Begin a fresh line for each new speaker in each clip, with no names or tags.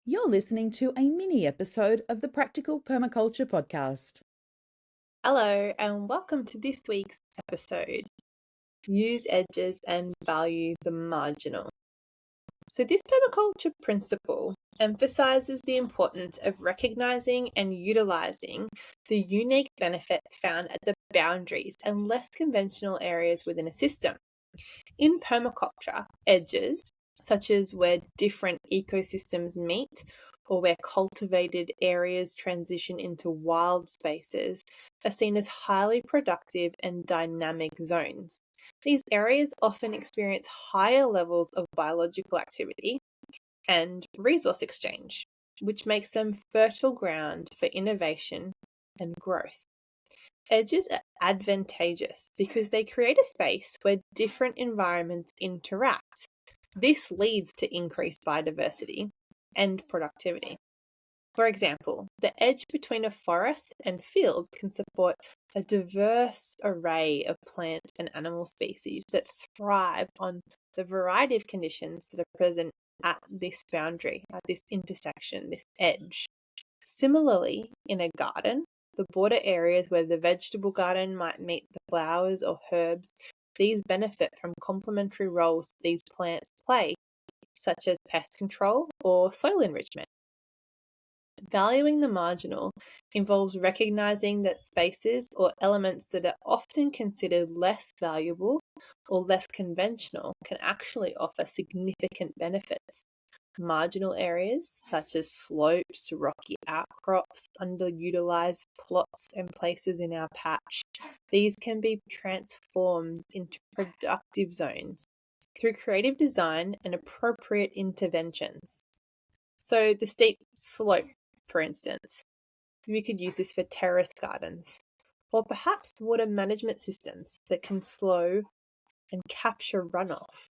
You're listening to a mini episode of the Practical Permaculture podcast.
Hello, and welcome to this week's episode. Use edges and value the marginal. So, this permaculture principle emphasizes the importance of recognizing and utilizing the unique benefits found at the boundaries and less conventional areas within a system. In permaculture, edges, such as where different ecosystems meet or where cultivated areas transition into wild spaces, are seen as highly productive and dynamic zones. These areas often experience higher levels of biological activity and resource exchange, which makes them fertile ground for innovation and growth. Edges are advantageous because they create a space where different environments interact. This leads to increased biodiversity and productivity. For example, the edge between a forest and field can support a diverse array of plant and animal species that thrive on the variety of conditions that are present at this boundary, at this intersection, this edge. Similarly, in a garden, the border areas where the vegetable garden might meet the flowers or herbs, these benefit from complementary roles these plants play, such as pest control or soil enrichment. Valuing the marginal involves recognizing that spaces or elements that are often considered less valuable or less conventional can actually offer significant benefits. Marginal areas such as slopes, rocky outcrops, underutilized plots and places in our patch, these can be transformed into productive zones through creative design and appropriate interventions. So the steep slope, for instance, we could use this for terrace gardens, or perhaps water management systems that can slow and capture runoff.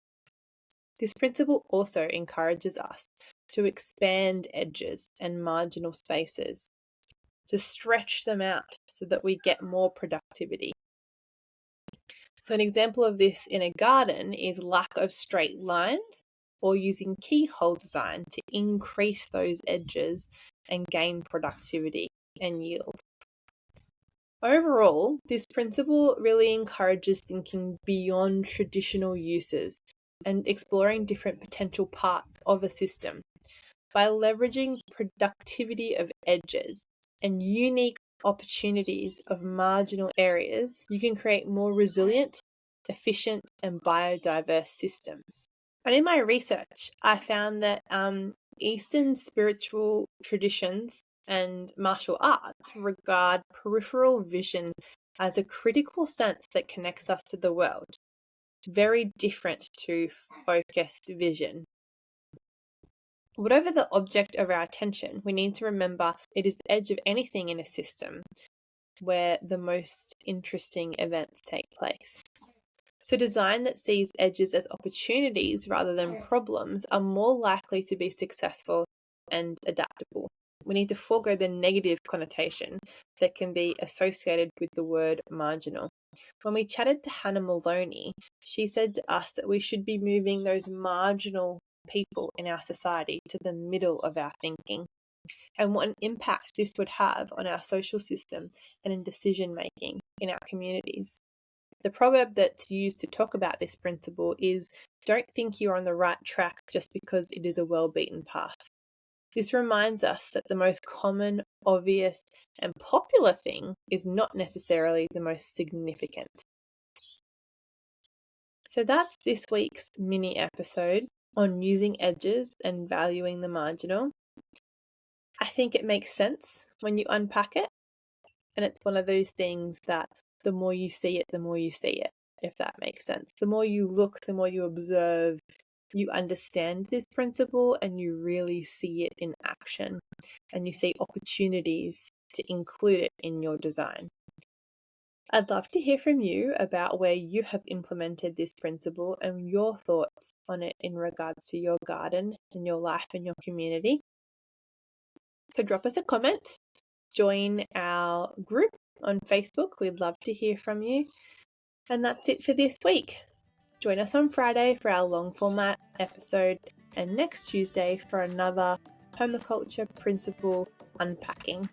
This principle also encourages us to expand edges and marginal spaces, to stretch them out so that we get more productivity. So an example of this in a garden is lack of straight lines or using keyhole design to increase those edges and gain productivity and yield. Overall, this principle really encourages thinking beyond traditional uses and exploring different potential parts of a system. By leveraging productivity of edges and unique opportunities of marginal areas, you can create more resilient, efficient, and biodiverse systems. And in my research, I found that Eastern spiritual traditions and martial arts regard peripheral vision as a critical sense that connects us to the world, very different to focused vision. Whatever the object of our attention, we need to remember it is the edge of anything in a system where the most interesting events take place. So design that sees edges as opportunities rather than problems are more likely to be successful and adaptable. We need to forego the negative connotation that can be associated with the word marginal. When we chatted to Hannah Maloney, she said to us that we should be moving those marginal people in our society to the middle of our thinking, and what an impact this would have on our social system and in decision making in our communities. The proverb that's used to talk about this principle is, don't think you're on the right track just because it is a well-beaten path. This reminds us that the most common, obvious, and popular thing is not necessarily the most significant. So that's this week's mini episode on using edges and valuing the marginal. I think it makes sense when you unpack it, and it's one of those things that the more you see it, the more you see it, if that makes sense. The more you look, the more you observe, you understand this principle and you really see it in action, and you see opportunities to include it in your design. I'd love to hear from you about where you have implemented this principle and your thoughts on it in regards to your garden and your life and your community. So drop us a comment, join our group on Facebook. We'd love to hear from you. And that's it for this week. Join us on Friday for our long format episode and next Tuesday for another Permaculture Principle Unpacking.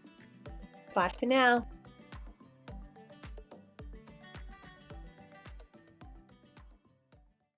Bye for now.